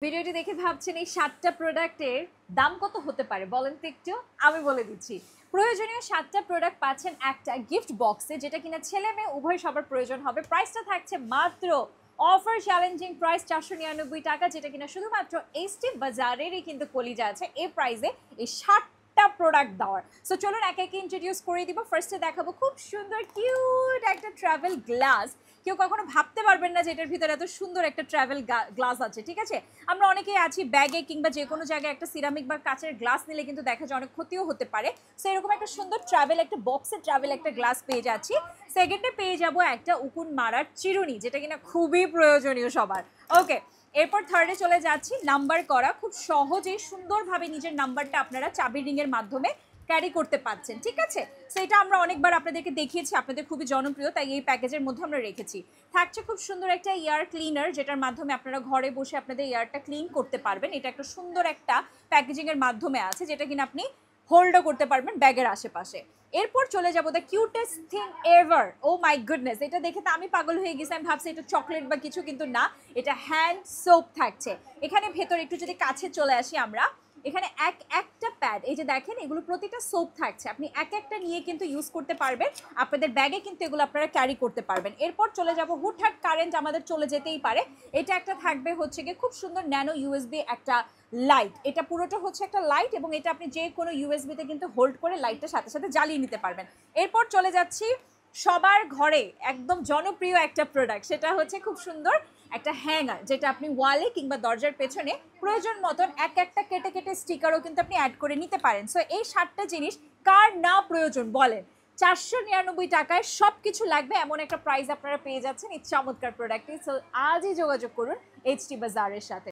ভিডিওটি দেখে ভাবছেন এই 7টা প্রোডাক্টের দাম কত হতে পারে বলেন তো একটু। আমি বলে দিচ্ছি। প্রয়োজনীয় 7টা প্রোডাক্ট পাচ্ছেন একটা গিফট বক্সে, যেটা কিনা ছেলে মেয়ে উভয় সবার প্রয়োজন হবে। প্রাইসটা থাকছে মাত্র অফার চ্যালেঞ্জিং প্রাইস 499 টাকা, যেটা কিনা শুধুমাত্র এইচটি বাজারেরই কিন্তু কলিজা আছে এই প্রাইসে এই 7টা প্রোডাক্ট দেওয়ার। সো চলুন একে একে ইন্ট্রোডিউস করে দিব। ফার্স্টে দেখাবো খুব সুন্দর কিউট একটা ট্রাভেল গ্লাস। কেউ কখনো ভাবতে পারবেন না যে এটার ভিতরে এত সুন্দর একটা ট্রাভেল গ্লাস আছে। ঠিক আছে, আমরা অনেকেই আছি ব্যাগে কিংবা যে কোনো জায়গায় একটা সিরামিক বা কাচের গ্লাস নিলে কিন্তু দেখা যায় অনেক ক্ষতিও হতে পারে। সো এরকম একটা সুন্দর ট্রাভেল একটা বক্সে ট্রাভেল একটা গ্লাস পেয়ে যাচ্ছি। সেকেন্ডে পেয়ে যাব একটা উকুন মারার চিরুনি, যেটা কিনা খুবই প্রয়োজনীয় সবার। ওকে, এরপর থার্ডে চলে যাচ্ছি নাম্বার করা, খুব সহজেই সুন্দরভাবে নিজের নাম্বারটা আপনারা চাবি রিংয়ের মাধ্যমে ক্যারি করতে পারছেন। ঠিক আছে, সেটা আমরা অনেকবার আপনাদেরকে দেখিয়েছি, আপনাদের খুবই জনপ্রিয়, তাই এই প্যাকেজের মধ্যে আমরা রেখেছি। থাকছে খুব সুন্দর একটা এয়ার ক্লিনার, যেটার মাধ্যমে আপনারা ঘরে বসে আপনাদের এয়ারটা ক্লিন করতে পারবেন। এটা একটা সুন্দর একটা প্যাকেজিংয়ের মাধ্যমে আছে, যেটা কিনা আপনি হোল্ডও করতে পারবেন ব্যাগের আশেপাশে। এরপর চলে যাবো the cutest thing ever. Oh my goodness, এটা দেখে তো আমি পাগল হয়ে গেছি। আমি ভাবছি এটা চকলেট বা কিছু, কিন্তু না, এটা হ্যান্ড সোপ থাকছে এখানে ভেতরে। একটু যদি কাছে চলে আসি আমরা, এখানে একটা প্যাড, এই যে দেখেন, এগুলো প্রতিটা সোপ থাকছে। আপনি এক একটা নিয়ে কিন্তু ইউজ করতে পারবেন, আপনাদের ব্যাগে কিন্তু এগুলো আপনারা ক্যারি করতে পারবেন। এরপর চলে যাব হুটহাট কারেন্ট আমাদের চলে যেতেই পারে, এটা একটা থাকবে হচ্ছে গিয়ে খুব সুন্দর ন্যানো ইউএসবি একটা লাইট। এটা পুরোটা হচ্ছে একটা লাইট, এবং এটা আপনি যে কোনো ইউএসবিতে কিন্তু হোল্ড করে লাইটটার সাথে সাথে জ্বালিয়ে নিতে পারবেন। এরপর চলে যাচ্ছি সবার ঘরে একদম জনপ্রিয় একটা প্রোডাক্ট, সেটা হচ্ছে খুব সুন্দর একটা হ্যাঙ্গার, যেটা আপনি ওয়ালে কিংবা দরজার পেছনে প্রয়োজন মতন এক একটা কেটে কেটে স্টিকারও কিন্তু আপনি অ্যাড করে নিতে পারেন। সো এই 7টা জিনিস কার না প্রয়োজন বলেন। 499 টাকায় সব কিছু লাগবে এমন একটা প্রাইস আপনারা পেয়ে যাচ্ছেন এই চমৎকার প্রোডাক্টে। সো আজই যোগাযোগ করুন এইচটি বাজারের সাথে।